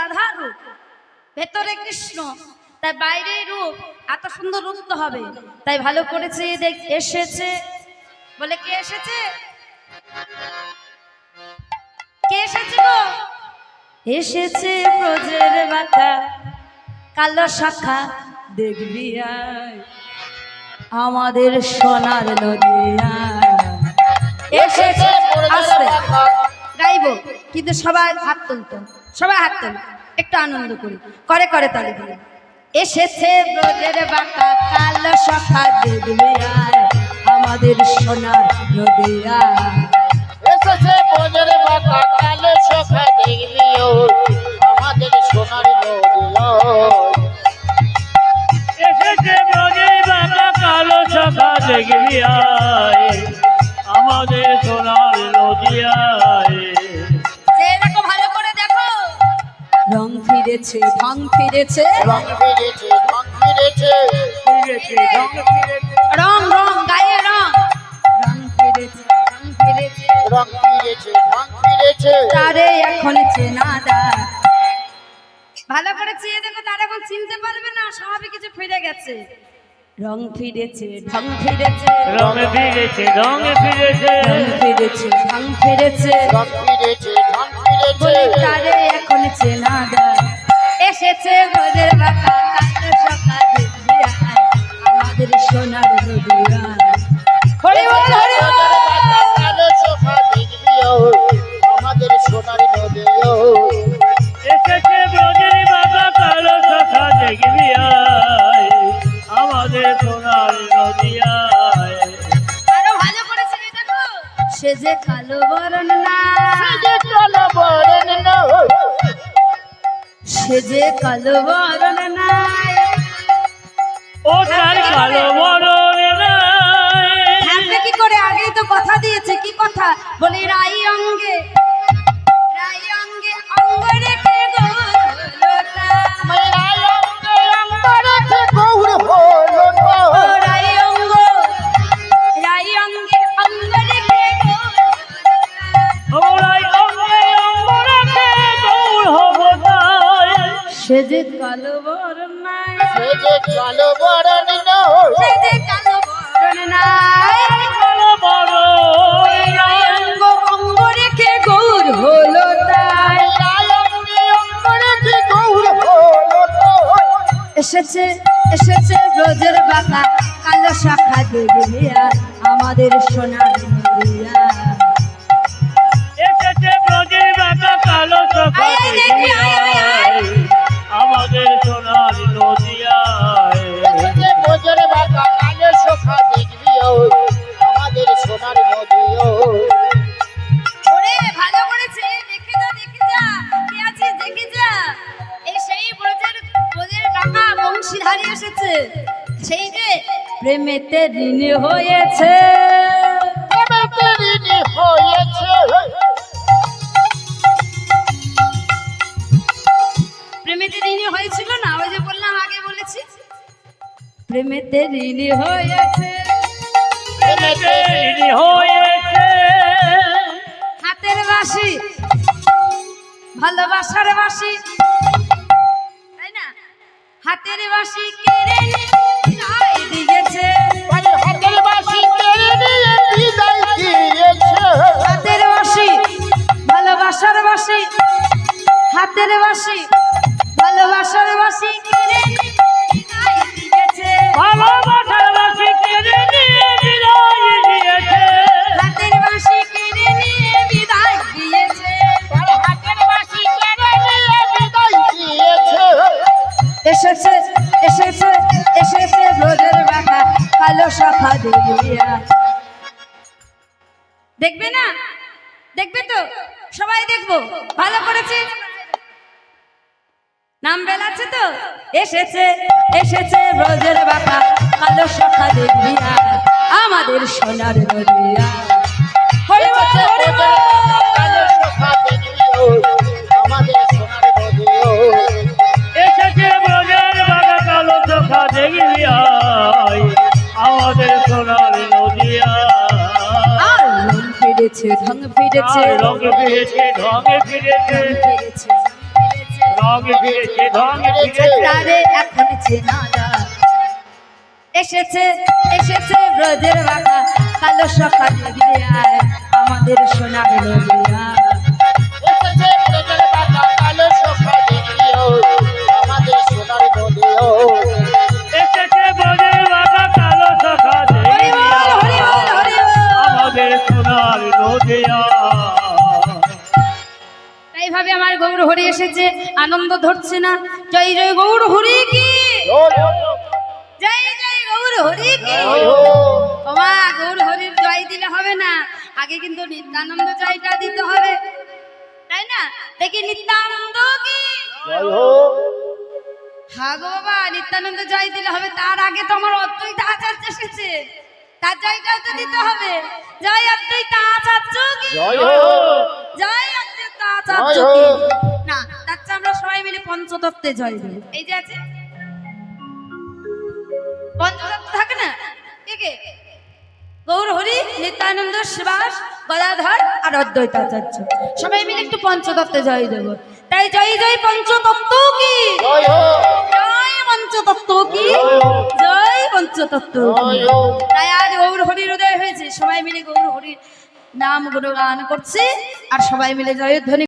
রাধা রূপ, ভেতরে কৃষ্ণ, তাই বাইরের রূপ এত সুন্দর রূপ তো হবে। তাই ভালো করেছে দেখ এসেছে। বলে কে এসেছে? কে এসেছে গো? এসেছে ব্রজের বাঁকা কালো শাখা, দেখবি আয় আমাদের সোনার নদিয়া। এসেছে, আসতে গাইবো কিন্তু সবাই হাত তুলতো, সবাই হাত তুল, একটু আনন্দ করি, করে করে তালি দিয়ে। এসেছে ব্রজের বাঁকা কালো শাখা, দেখবি আয় আমাদের সোনার নদিয়া। এসেছে ব্রজের বাঁকা কালো শাখা, দেখবি আমাদের সোনার নদিয়া। এসেছে ব্রজের বাঁকা কালো শাখা, দেখবি আয় আমাদের সোনার নদিয়ায়। দেখো ভালো করে দেখো, রং ফিরেছে, ঢং ফিরেছে, রং ফিরেছে, ঢং ফিরেছে, ফিরেছে রং ফিরেছে, রং রং গায়ে রং, রং ফিরেছে, ঢং ফিরেছে, রং ফিরেছে, ঢং ফিরেছে। তারে এখন চেনা দা। ভালো করে চেয়ে দেখো, তার এখন চিনতে পারবে না, স্বাভাবিক কিছু ফিরে গেছে। রং ফিরেছে, ঢং ফিরেছে, রং ফিরেছে রং ফিরেছে, রং ফিরেছে, ঢং ফিরেছে, রং ফিরেছে, ঢং ফিরেছে। বলে তারে এখন চেনা দা। এসেছে ব্রজের বাঁকা কালো শাখা, দেখবি আয় আমাদের সোনার নদিয়া। হরি বল, হরি বল। কালো শাখা, দেখবি আমাদের সোনার নদিয়া। এসেছে ব্রজের বাঁকা কালো শাখা, দেখবি আয় আমাদের সোনার নদিয়ায়। আরো ভালো করে চিনে দেখো, সে যে কালো বরণ না, যে কালো বরণ না, সে যে কালো বরণ নাই, ও তার কালো বরণ নাই। থাকবে কি করে? আগেই তো কথা দিয়েছে, কি কথা? বলি রাই অঙ্গে, রাই অঙ্গে অঙ্গ রেখে গো লোটা। মেরা অঙ্গে অঙ্গ রেখে গৌর হলো না। ও রাই অঙ্গ, রাই অঙ্গে অঙ্গ রেখে গো লোটা। ওরাই অঙ্গে অঙ্গ রাখে গৌর হব তাই। সে যে কালো বরণ নাই, সে যে কালো বরণ না, সে যে কালো বরণ নাই, কালো বরণ রাই অঙ্গ অঙ্গ রেখে গৌর হলো তাই। মেরা অঙ্গে অঙ্গ রেখে গৌর হলো না। এসেছে, এসেছে ব্রজের বাঁকা কালো শাখা, দেখবি আয় আমাদের সোনার নদিয়া। এসেছে ব্রজের বাঁকা কালো শাখা, আয়, আয়, দেখবি, আয়, আয়, আয়। আমাদের সোনার নদিয়ায়। এসেছে ব্রজের বাঁকা কালো শাখা, দেখবি আমাদের সোনার নদিয়া। ওরে ভালো করেছে, দেখে যা, দেখে যা, কে আছে দেখে যা। এই সেই ব্রজের, ব্রজের বাঁকা বংশীধারী এসেছে, সেই যে প্রেমেতে ঋণী হয়েছে। প্রেমেতে ঋণী হয়েছে, প্রেমেতে ঋণী হয়েছিল না, ওই যে বললাম, আগে বলেছি, প্রেমেতে ঋণী হয়েছে, প্রেমেতে ঋণী হয়েছে, হাতের বাঁশি, ভালোবাসার বাঁশি, তাই না? হাতের বাঁশি কেড়ে নিয়ে বিদায় দিয়েছে, হাতের বাঁশি কেড়ে নিয়ে বিদায় দিয়েছে। হাতের বাঁশি, ভালোবাসার বাঁশি, হাতের বাঁশি, ভালোবাসার বাঁশি কেড়ে নিয়ে বিদায় দিয়েছে, ভালোবাসার বাঁশি কেড়ে নিয়ে বিদায় দিয়েছে। হাতের বাঁশি কেড়ে নিয়ে বিদায় দিয়েছে। হাতের বাঁশি কেড়ে নিয়ে বিদায় দিয়েছে। এসেছে, এসেছে, এসেছে ব্রজের বাঁকা কালো শাখা, দেখবিয়া। দেখবে না? দেখবে তো? সবাই দেখবো, ভালো করেছে, নাম বেলাচ্ছে তো। এসেছে, এসেছে ব্রজের বাঁকা কালো শাখা, দেখবিয়া আমাদের সোনার নদিয়া। হরি বল, হরি বল। কালো শাখা, দেখবি আমাদের সোনার নদিয়া। এসেছে ব্রজের বাঁকা কালো শাখা, দেখবি আয় আমাদের সোনার নদিয়ায়। আর রং ফিরেছে, ঢং ফিরেছে, আর রং ফিরেছে ঢং ফিরেছে, ফিরেছে, ফিরেছে, ঢং ফিরেছে ঢং ফিরেছে তারে এখন চেনা যায়। এসেছে এসেছে ব্রজের বাঁকা কালো সখা দেখবে আয় আমাদের সোনার নদিয়া। এসেছে ব্রজের বাঁকা কালো সখা দেখবি ওই আমাদের সোনার নদিয়া। এসেছে ব্রজের বাঁকা কালো সখা হরি দেখবি বল, হরি বল, হরি বল। আমাদের সোনার নদিয়া। এইভাবে আমার গৌর হরি এসেছে, আনন্দ ধরছে না। জয় জয় গৌর হরি কি, জয় জয় গৌর হরি কি। ওমা গৌর হরির জয় দিলে হবে না, আগে কিন্তু নিত্যানন্দ জয়টা দিতে হবে, তাই না? দেখি নিত্যানন্দ কি। জয় হোক। হ্যাঁ গো বাবা, নিত্যানন্দ জয় দিলে হবে, তার আগে তো আমার অদ্বৈত আচার্য এসেছে, তার জয়টাও তো দিতে হবে। জয় অদ্বৈত আচার্য কি, জয় হোক। জয় অদ্বৈত আচার্য জয় কি। হোক। না, তার চেয়ে আমরা সবাই মিলে পঞ্চতত্ত্বে জয় দেব। এই যে আছে পঞ্চতত্ত্ব থাকে না, কে কে? গৌর হরি, নিত্যানন্দ, শ্রীবাস, গদাধর আর অদ্বৈত আচার্য, সবাই মিলে একটু পঞ্চতত্ত্বে জয় দেব। তাই জয় জয় পঞ্চতত্ত্ব কি, জয় হোক। জয় পঞ্চতত্ত্ব কি, জয় পঞ্চতত্ত্ব কি। জয় হোক। তাই আজ গৌর হরির উদয় হয়েছে, সবাই মিলে গৌর হরির নাম গুণগান করছে আর সবাই মিলে জয়ধ্বনি